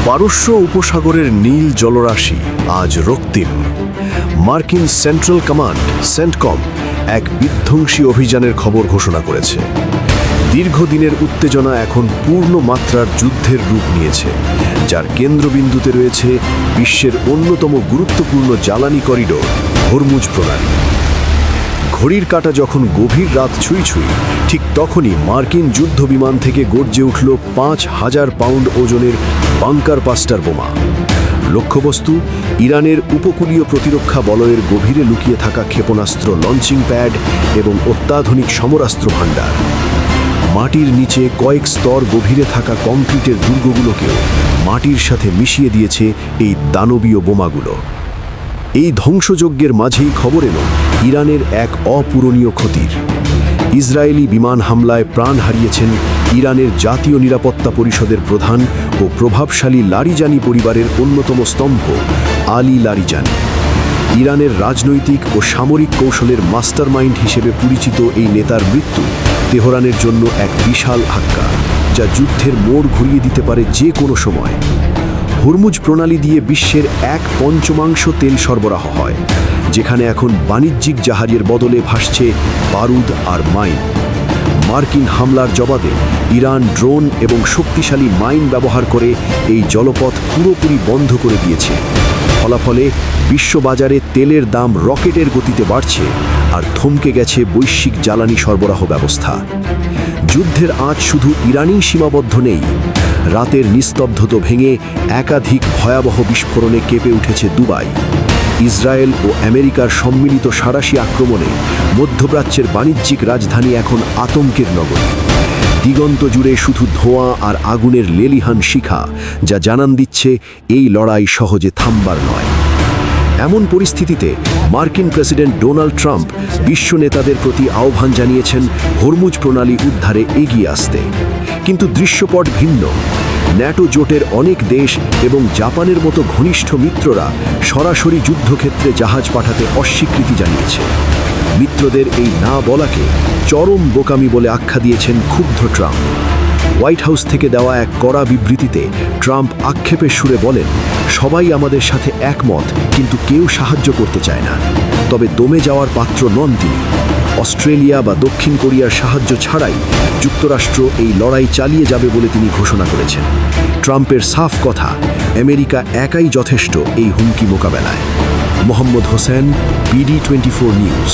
পারস্য উপসাগরের নীল জলরাশি আজ রক্তিম। মার্কিন সেন্ট্রাল কমান্ড সেন্টকম এক বিধ্বংসী অভিযানের খবর ঘোষণা করেছে। দীর্ঘদিনের উত্তেজনা এখন পূর্ণ মাত্রার যুদ্ধের রূপ নিয়েছে, যার কেন্দ্রবিন্দুতে রয়েছে বিশ্বের অন্যতম গুরুত্বপূর্ণ জ্বালানি করিডোর হরমুজ প্রণালী। ঘড়ির কাঁটা যখন গভীর রাত ছুঁই ছুঁই, ঠিক তখনই মার্কিন যুদ্ধ বিমান থেকে গর্জে উঠল ৫,০০০ পাউন্ড ওজনের বাংকার বাস্টার বোমা। লক্ষ্যবস্তু ইরানের উপকূলীয় প্রতিরক্ষা বলয়ের গভীরে লুকিয়ে থাকা ক্ষেপণাস্ত্র লঞ্চিং প্যাড এবং অত্যাধুনিক সমরাস্ত্র ভাণ্ডার। মাটির নিচে কয়েক স্তর গভীরে থাকা কংক্রিটের দুর্গগুলোকেও মাটির সাথে মিশিয়ে দিয়েছে এই দানবীয় বোমাগুলো। এই ধ্বংসযজ্ঞের মাঝেই খবর এলো ইরানের এক অপূরণীয় ক্ষতির। ইসরায়েলি বিমান হামলায় প্রাণ হারিয়েছেন ইরানের জাতীয় নিরাপত্তা পরিষদের প্রধান ও প্রভাবশালী লারিজানি পরিবারের অন্যতম স্তম্ভ আলী লারিজানি। ইরানের রাজনৈতিক ও সামরিক কৌশলের মাস্টারমাইন্ড হিসেবে পরিচিত এই নেতার মৃত্যু তেহরানের জন্য এক বিশাল ধাক্কা, যা যুদ্ধের মোড় ঘুরিয়ে দিতে পারে যে কোনো সময়। হরমুজ প্রণালী দিয়ে বিশ্বের 1/5 তেল সরবরাহ হয়, যেখানে এখন বাণিজ্যিক জাহাজের বদলে ভাসছে বারুদ আর মাইন। মার্কিন হামলার জবাবে ইরান ড্রোন এবং শক্তিশালী মাইন ব্যবহার করে এই জলপথ পুরোপুরি বন্ধ করে দিয়েছে। ফলাফলে বিশ্ববাজারে তেলের দাম রকেটের গতিতে বাড়ছে আর থমকে গেছে বৈশ্বিক জ্বালানি সরবরাহ ব্যবস্থা। যুদ্ধের আঁচ শুধু ইরানেই সীমাবদ্ধ নেই। রাতের নিস্তব্ধতা ভেঙে একাধিক ভয়াবহ বিস্ফোরণে কেঁপে উঠেছে দুবাই। ইসরায়েল ও আমেরিকার সম্মিলিত সাঁড়াশি আক্রমণে মধ্যপ্রাচ্যের বাণিজ্যিক রাজধানী এখন আতঙ্কের নগরী। দিগন্ত জুড়ে শুধু ধোঁয়া আর আগুনের লেলিহান শিখা, যা জানান দিচ্ছে এই লড়াই সহজে থামবার নয়। এমন পরিস্থিতিতে মার্কিন প্রেসিডেন্ট ডোনাল্ড ট্রাম্প বিশ্ব নেতাদের প্রতি আহ্বান জানিয়েছেন হরমুজ প্রণালী উদ্ধারে এগিয়ে আসতে। কিন্তু দৃশ্যপট ভিন্ন। ন্যাটো জোটের অনেক দেশ এবং জাপানের মতো ঘনিষ্ঠ মিত্ররা সরাসরি যুদ্ধক্ষেত্রে জাহাজ পাঠাতে অস্বীকৃতি জানিয়েছে। মিত্রদের এই না বলাকে চরম বোকামি বলে আখ্যা দিয়েছেন ক্ষুব্ধ ট্রাম্প। হোয়াইট হাউস থেকে দেওয়া এক কড়া বিবৃতিতে ট্রাম্প আক্ষেপের সুরে বলেন, সবাই আমাদের সাথে একমত, কিন্তু কেউ সাহায্য করতে চায় না। তবে দমে যাওয়ার পাত্র নন তিনি। অস্ট্রেলিয়া বা দক্ষিণ কোরিয়ার সাহায্য ছাড়াই যুক্তরাষ্ট্র এই লড়াই চালিয়ে যাবে বলে তিনি ঘোষণা করেছেন। ট্রাম্পের সাফ কথা, আমেরিকা একাই যথেষ্ট এই হুমকি মোকাবেলায়। Mohammad Hossain, BD24 news.